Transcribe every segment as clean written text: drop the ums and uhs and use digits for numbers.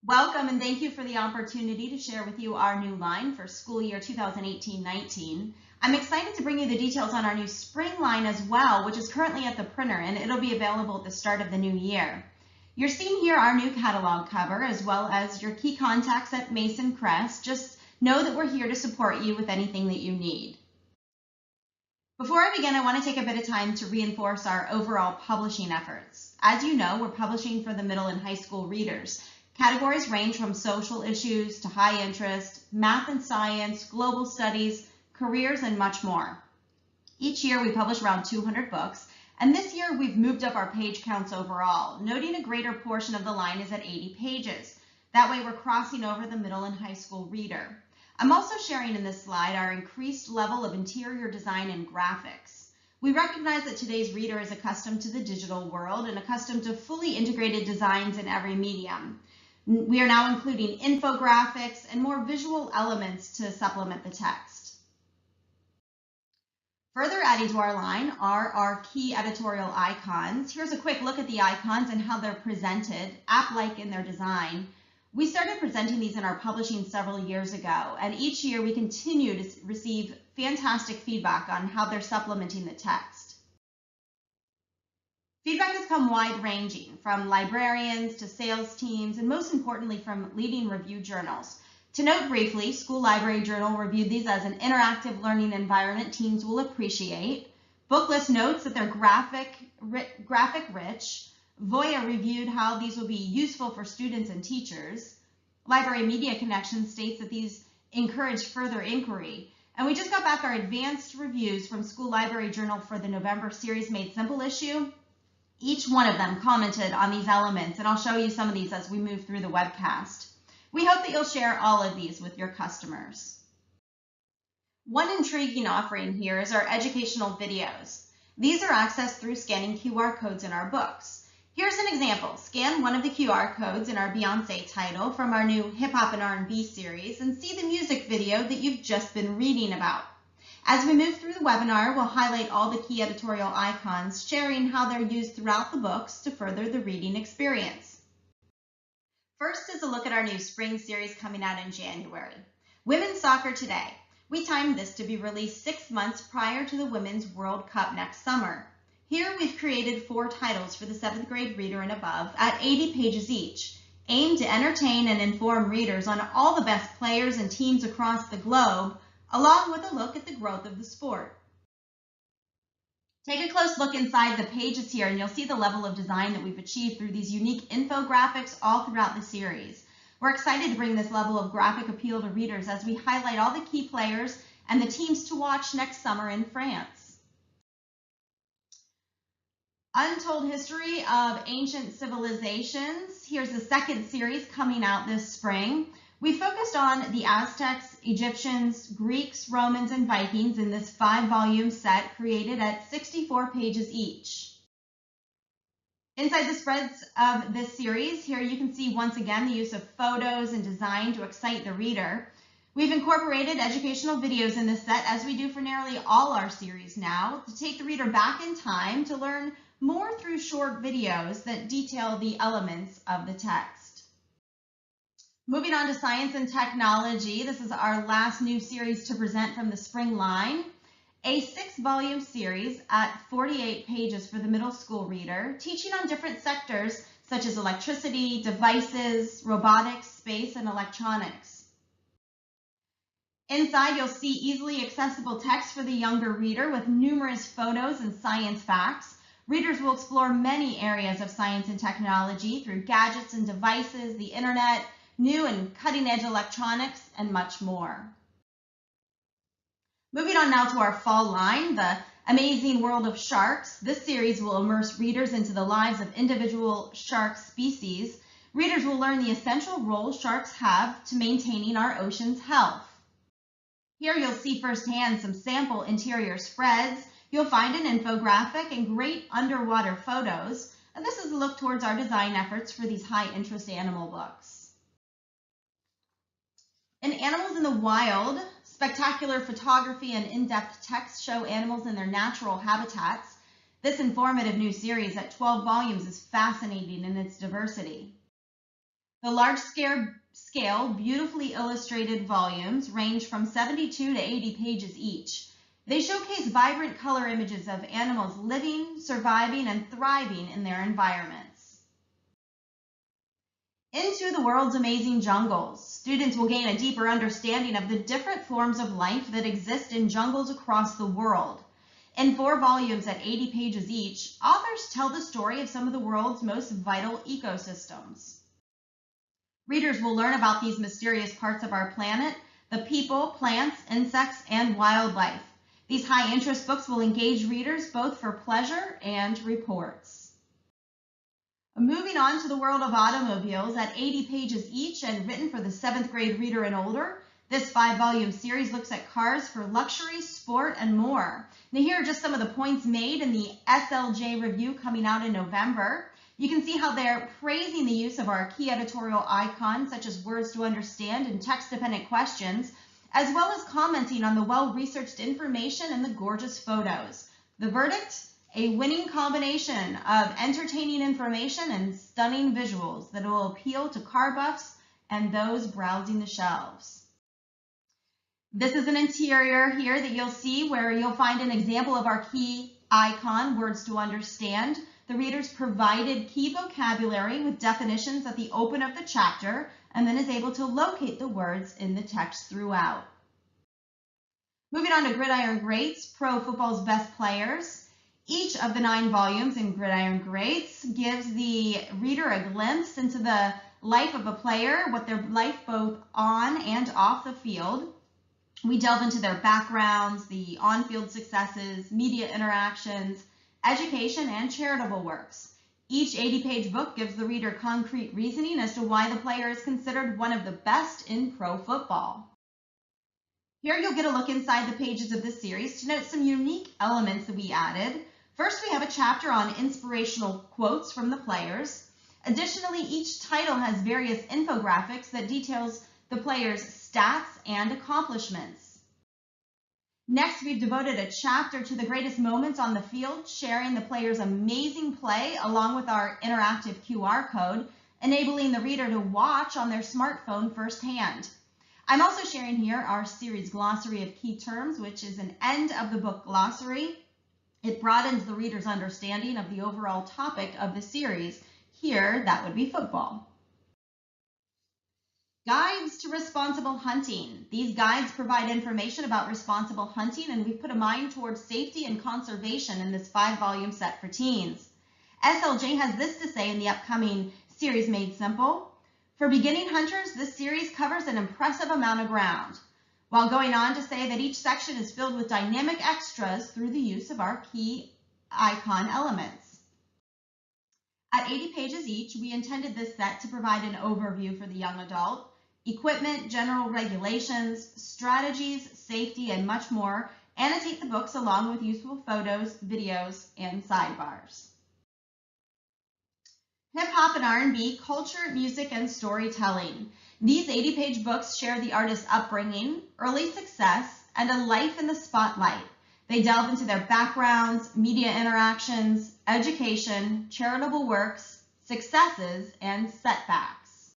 Welcome and thank you for the opportunity to share with you our new line for school year 2018-19. I'm excited to bring you the details on our new spring line as well, which is currently at the printer and it'll be available at the start of the new year. You're seeing here our new catalog cover as well as your key contacts at Mason Crest. Just know that we're here to support you with anything that you need. Before I begin, I want to take a bit of time to reinforce our overall publishing efforts. As you know, we're publishing for the middle and high school readers. Categories range from social issues to high interest, math and science, global studies, careers, and much more. Each year we publish around 200 books, and this year we've moved up our page counts overall, noting a greater portion of the line is at 80 pages. That way we're crossing over the middle and high school reader. I'm also sharing in this slide our increased level of interior design and graphics. We recognize that today's reader is accustomed to the digital world and accustomed to fully integrated designs in every medium. We are now including infographics and more visual elements to supplement the text. Further adding to our line are our key editorial icons. Here's a quick look at the icons and how they're presented, app-like in their design. We started presenting these in our publishing several years ago, and each year we continue to receive fantastic feedback on how they're supplementing the text. Feedback has come wide-ranging, from librarians to sales teams, and most importantly from leading review journals. To note briefly, School Library Journal reviewed these as an interactive learning environment teens will appreciate. Booklist notes that they're graphic rich. Voya reviewed how these will be useful for students and teachers. Library Media Connection states that these encourage further inquiry. And we just got back our advanced reviews from School Library Journal for the November Series Made Simple issue. Each one of them commented on these elements, and I'll show you some of these as we move through the webcast. We hope that you'll share all of these with your customers. One intriguing offering here is our educational videos. These are accessed through scanning QR codes in our books. Here's an example. Scan one of the QR codes in our Beyoncé title from our new Hip Hop and R&B series and see the music video that you've just been reading about. As we move through the webinar, we'll highlight all the key editorial icons, sharing how they're used throughout the books to further the reading experience. First is a look at our new spring series coming out in January. Women's Soccer Today. We timed this to be released 6 months prior to the Women's World Cup next summer. Here we've created 4 titles for the 7th grade reader and above at 80 pages each, aimed to entertain and inform readers on all the best players and teams across the globe, along with a look at the growth of the sport. Take a close look inside the pages here and you'll see the level of design that we've achieved through these unique infographics all throughout the series. We're excited to bring this level of graphic appeal to readers as we highlight all the key players and the teams to watch next summer in France. Untold History of Ancient Civilizations. Here's the second series coming out this spring. We focused on the Aztecs, Egyptians, Greeks, Romans, and Vikings in this 5-volume set created at 64 pages each. Inside the spreads of this series, here you can see once again the use of photos and design to excite the reader. We've incorporated educational videos in this set, as we do for nearly all our series now, to take the reader back in time to learn more through short videos that detail the elements of the text. Moving on to Science and Technology, this is our last new series to present from the spring line. A 6-volume series at 48 pages for the middle school reader, teaching on different sectors such as electricity, devices, robotics, space, and electronics. Inside, you'll see easily accessible text for the younger reader with numerous photos and science facts. Readers will explore many areas of science and technology through gadgets and devices, the internet, new and cutting-edge electronics, and much more. Moving on now to our fall line, The Amazing World of Sharks. This series will immerse readers into the lives of individual shark species. Readers will learn the essential role sharks have to maintaining our ocean's health. Here you'll see firsthand some sample interior spreads. You'll find an infographic and great underwater photos. And this is a look towards our design efforts for these high-interest animal books. In Animals in the Wild, spectacular photography and in-depth text show animals in their natural habitats. This informative new series at 12 volumes is fascinating in its diversity. The large-scale, beautifully illustrated volumes range from 72 to 80 pages each. They showcase vibrant color images of animals living, surviving, and thriving in their environments. Into the world's amazing jungles. Students will gain a deeper understanding of the different forms of life that exist in jungles across the world. In 4 volumes at 80 pages each, authors tell the story of some of the world's most vital ecosystems. Readers will learn about these mysterious parts of our planet, the people, plants, insects, and wildlife. These high-interest books will engage readers both for pleasure and reports. Moving on to the world of automobiles at 80 pages each and written for the 7th grade reader and older, this 5-volume series looks at cars for luxury, sport, and more. Now here are just some of the points made in the SLJ review coming out in November. You can see how they're praising the use of our key editorial icons, such as words to understand and text-dependent questions, as well as commenting on the well-researched information and the gorgeous photos. The verdict? A winning combination of entertaining information and stunning visuals that will appeal to car buffs and those browsing the shelves. This is an interior here that you'll see where you'll find an example of our key icon, words to understand. The readers provided key vocabulary with definitions at the open of the chapter and then is able to locate the words in the text throughout. Moving on to Gridiron Greats, Pro Football's Best Players. Each of the 9 volumes in Gridiron Greats gives the reader a glimpse into the life of a player, what their life both on and off the field. We delve into their backgrounds, the on-field successes, media interactions, education, and charitable works. Each 80-page book gives the reader concrete reasoning as to why the player is considered one of the best in pro football. Here you'll get a look inside the pages of this series to note some unique elements that we added. First, we have a chapter on inspirational quotes from the players. Additionally, each title has various infographics that details the players' stats and accomplishments. Next, we've devoted a chapter to the greatest moments on the field, sharing the player's amazing play along with our interactive QR code, enabling the reader to watch on their smartphone firsthand. I'm also sharing here our series glossary of key terms, which is an end of the book glossary. It broadens the reader's understanding of the overall topic of the series. Here, that would be football. Guides to responsible hunting. These guides provide information about responsible hunting, and we've put a mind towards safety and conservation in this 5-volume set for teens. SLJ has this to say in the upcoming series Made Simple. For beginning hunters, this series covers an impressive amount of ground, while going on to say that each section is filled with dynamic extras through the use of our key icon elements. At 80 pages each, we intended this set to provide an overview for the young adult, equipment, general regulations, strategies, safety, and much more. Annotate the books along with useful photos, videos, and sidebars. Hip Hop and R&B, culture, music, and storytelling. These 80-page books share the artist's upbringing, early success, and a life in the spotlight. They delve into their backgrounds, media interactions, education, charitable works, successes, and setbacks.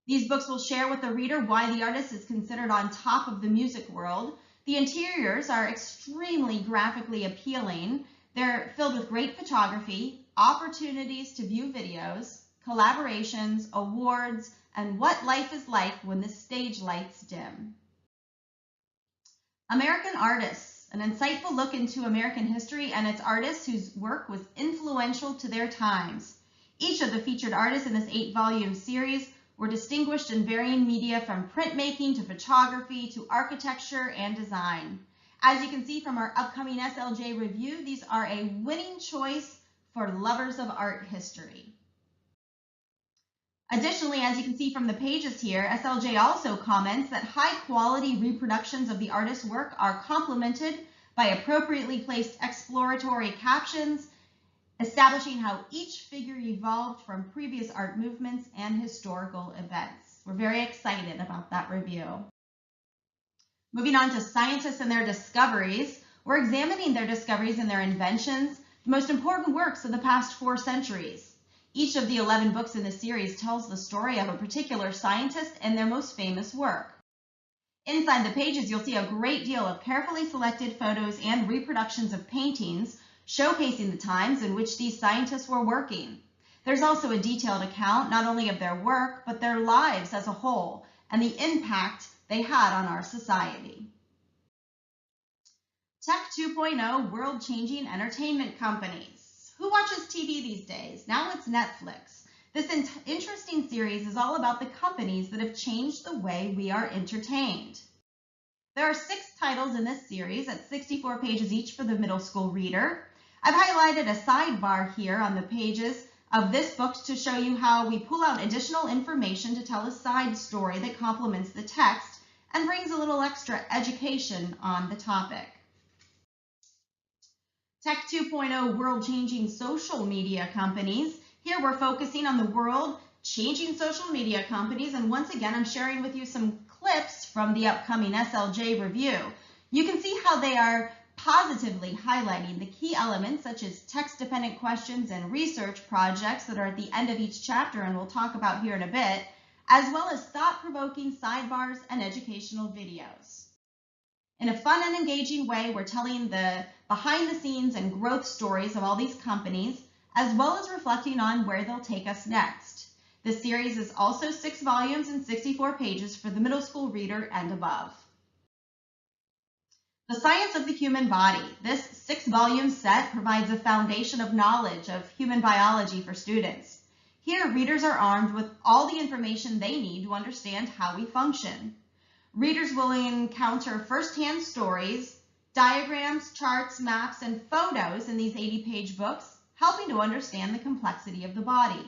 These books will share with the reader why the artist is considered on top of the music world. The interiors are extremely graphically appealing. They're filled with great photography, opportunities to view videos, collaborations, awards, and what life is like when the stage lights dim. American Artists, an insightful look into American history and its artists whose work was influential to their times. Each of the featured artists in this 8-volume series were distinguished in varying media from printmaking to photography to architecture and design. As you can see from our upcoming SLJ review, these are a winning choice for lovers of art history. Additionally, as you can see from the pages here, SLJ also comments that high-quality reproductions of the artist's work are complemented by appropriately placed exploratory captions, establishing how each figure evolved from previous art movements and historical events. We're very excited about that review. Moving on to scientists and their discoveries, we're examining their discoveries and their inventions, the most important works of the past 4 centuries. Each of the 11 books in the series tells the story of a particular scientist and their most famous work. Inside the pages, you'll see a great deal of carefully selected photos and reproductions of paintings showcasing the times in which these scientists were working. There's also a detailed account not only of their work, but their lives as a whole and the impact they had on our society. Tech 2.0 world-changing entertainment companies. Who watches TV these days? Now it's Netflix. This interesting series is all about the companies that have changed the way we are entertained. There are 6 titles in this series at 64 pages each for the middle school reader. I've highlighted a sidebar here on the pages of this book to show you how we pull out additional information to tell a side story that complements the text and brings a little extra education on the topic. Tech 2.0 world-changing social media companies. Here we're focusing on the world-changing social media companies, and once again I'm sharing with you some clips from the upcoming SLJ review. You can see how they are positively highlighting the key elements such as text-dependent questions and research projects that are at the end of each chapter and we'll talk about here in a bit, as well as thought-provoking sidebars and educational videos. In a fun and engaging way, we're telling the behind-the-scenes and growth stories of all these companies, as well as reflecting on where they'll take us next. This series is also 6 volumes and 64 pages for the middle school reader and above. The Science of the Human Body. This 6-volume set provides a foundation of knowledge of human biology for students. Here, readers are armed with all the information they need to understand how we function. Readers will encounter first-hand stories, diagrams, charts, maps, and photos in these 80-page books, helping to understand the complexity of the body.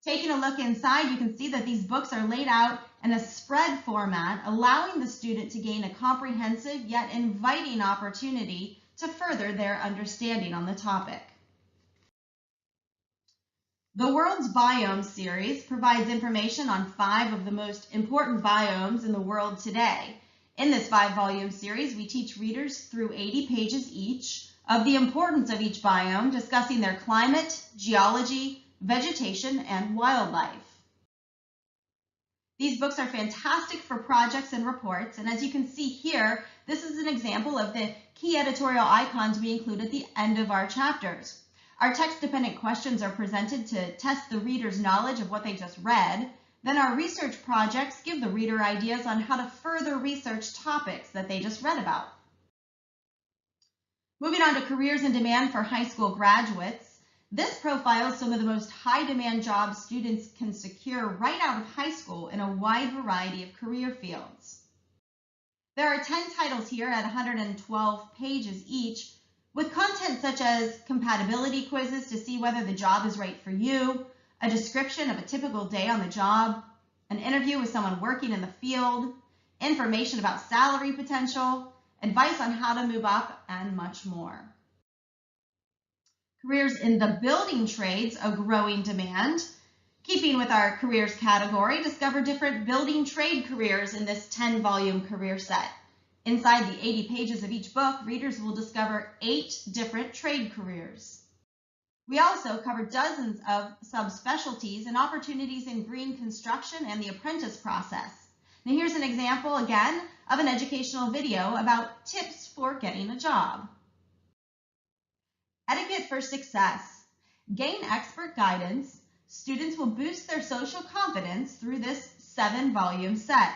Taking a look inside, you can see that these books are laid out in a spread format, allowing the student to gain a comprehensive yet inviting opportunity to further their understanding on the topic. The World's Biome series provides information on 5 of the most important biomes in the world today. In this 5-volume series, we teach readers through 80 pages each of the importance of each biome, discussing their climate, geology, vegetation, and wildlife. These books are fantastic for projects and reports, and as you can see here, this is an example of the key editorial icons we include at the end of our chapters. Our text-dependent questions are presented to test the reader's knowledge of what they just read. Then our research projects give the reader ideas on how to further research topics that they just read about. Moving on to careers in demand for high school graduates. This profiles some of the most high-demand jobs students can secure right out of high school in a wide variety of career fields. There are 10 titles here at 112 pages each, with content such as compatibility quizzes to see whether the job is right for you, a description of a typical day on the job, an interview with someone working in the field, information about salary potential, advice on how to move up, and much more. Careers in the building trades, a growing demand. Keeping with our careers category, discover different building trade careers in this 10-volume career set. Inside the 80 pages of each book, readers will discover 8 different trade careers. We also cover dozens of subspecialties and opportunities in green construction and the apprentice process. Now here's an example again of an educational video about tips for getting a job. Etiquette for success. Gain expert guidance. Students will boost their social confidence through this 7-volume set.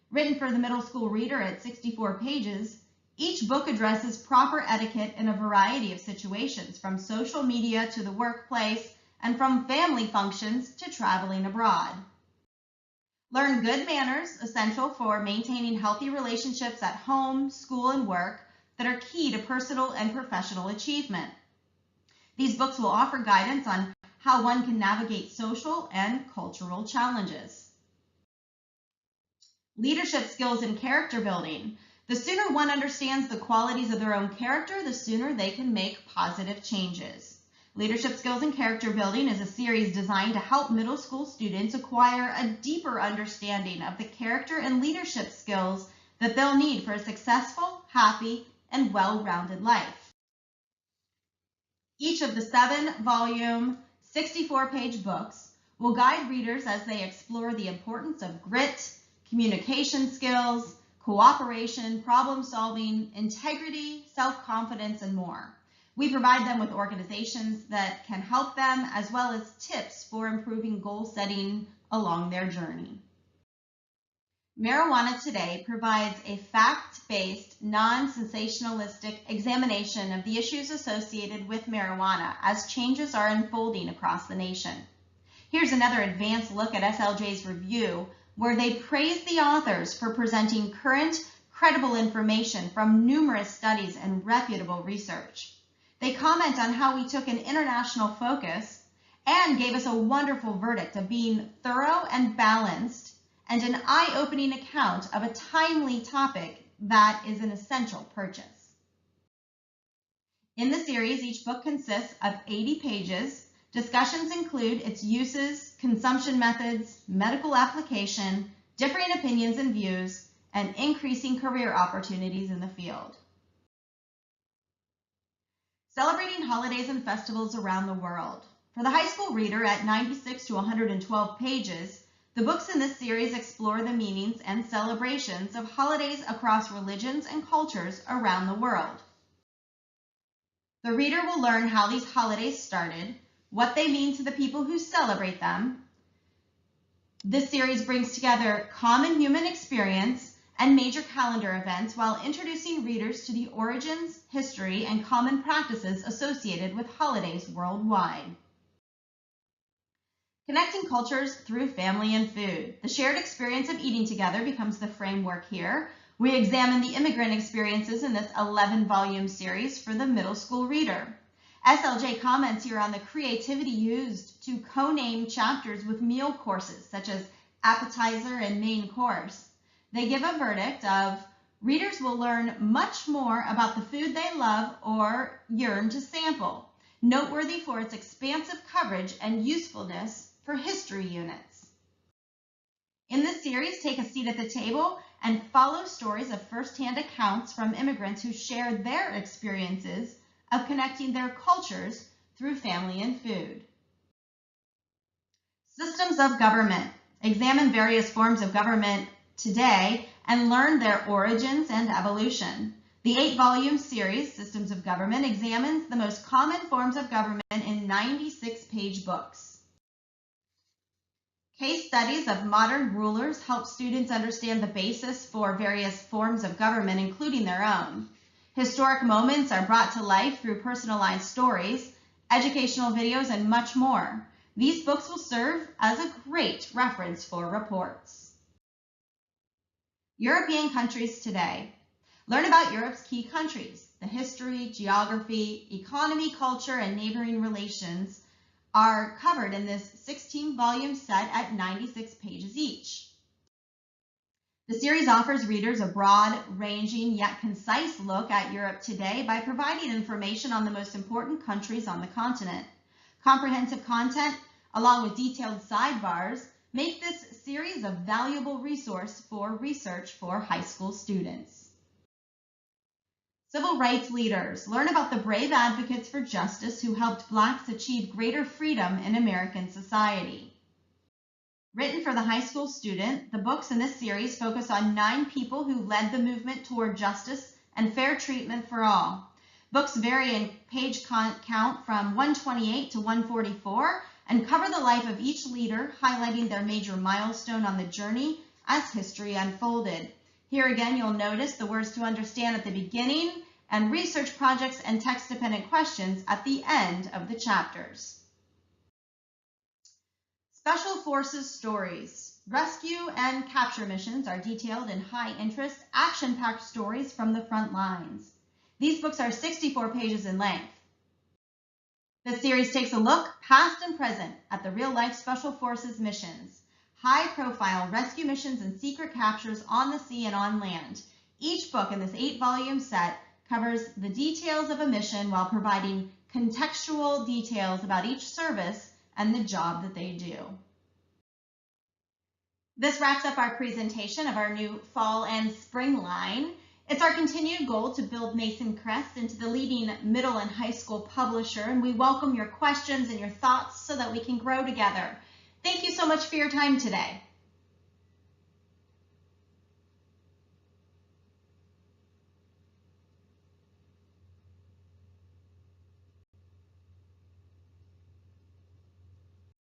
Written for the middle school reader at 64 pages, each book addresses proper etiquette in a variety of situations, from social media to the workplace, and from family functions to traveling abroad. Learn good manners, essential for maintaining healthy relationships at home, school, and work that are key to personal and professional achievement. These books will offer guidance on how one can navigate social and cultural challenges. Leadership skills and character building. The sooner one understands the qualities of their own character, the sooner they can make positive changes. Leadership skills and character building is a series designed to help middle school students acquire a deeper understanding of the character and leadership skills that they'll need for a successful, happy, and well-rounded life. Each of the 7-volume, 64-page books will guide readers as they explore the importance of grit, communication skills, cooperation, problem solving, integrity, self-confidence, and more. We provide them with organizations that can help them, as well as tips for improving goal setting along their journey. Marijuana Today provides a fact-based, non-sensationalistic examination of the issues associated with marijuana as changes are unfolding across the nation. Here's another advanced look at SLJ's review, where they praise the authors for presenting current, credible information from numerous studies and reputable research. They comment on how we took an international focus and gave us a wonderful verdict of being thorough and balanced, and an eye-opening account of a timely topic that is an essential purchase. In the series, each book consists of 80 pages. Discussions include its uses, consumption methods, medical application, differing opinions and views, and increasing career opportunities in the field. Celebrating holidays and festivals around the world. For the high school reader at 96 to 112 pages, the books in this series explore the meanings and celebrations of holidays across religions and cultures around the world. The reader will learn how these holidays started, what they mean to the people who celebrate them. This series brings together common human experience and major calendar events while introducing readers to the origins, history, and common practices associated with holidays worldwide. Connecting cultures through family and food. The shared experience of eating together becomes the framework here. We examine the immigrant experiences in this 11-volume series for the middle school reader. SLJ comments here on the creativity used to co-name chapters with meal courses, such as appetizer and main course. They give a verdict of, readers will learn much more about the food they love or yearn to sample, noteworthy for its expansive coverage and usefulness for history units. In this series, take a seat at the table and follow stories of first-hand accounts from immigrants who shared their experiences of connecting their cultures through family and food. Systems of government. Examine various forms of government today and learn their origins and evolution. The 8-volume series, Systems of Government, examines the most common forms of government in 96-page books. Case studies of modern rulers help students understand the basis for various forms of government, including their own. Historic moments are brought to life through personalized stories, educational videos, and much more. These books will serve as a great reference for reports. European countries today. Learn about Europe's key countries. The history, geography, economy, culture, and neighboring relations are covered in this 16-volume set at 96 pages each. The series offers readers a broad-ranging yet concise look at Europe today by providing information on the most important countries on the continent. Comprehensive content, along with detailed sidebars, make this series a valuable resource for research for high school students. Civil rights leaders. Learn about the brave advocates for justice who helped Blacks achieve greater freedom in American society. Written for the high school student, the books in this series focus on 9 people who led the movement toward justice and fair treatment for all. Books vary in page count from 128 to 144 and cover the life of each leader, highlighting their major milestone on the journey as history unfolded. Here again, you'll notice the words to understand at the beginning and research projects and text-dependent questions at the end of the chapters. Special Forces stories. Rescue and capture missions are detailed in high-interest, action-packed stories from the front lines. These books are 64 pages in length. The series takes a look, past and present, at the real-life Special Forces missions. High-profile rescue missions and secret captures on the sea and on land. Each book in this 8-volume set covers the details of a mission while providing contextual details about each service and the job that they do. This wraps up our presentation of our new fall and spring line. It's our continued goal to build Mason Crest into the leading middle and high school publisher, and we welcome your questions and your thoughts so that we can grow together. Thank you so much for your time today.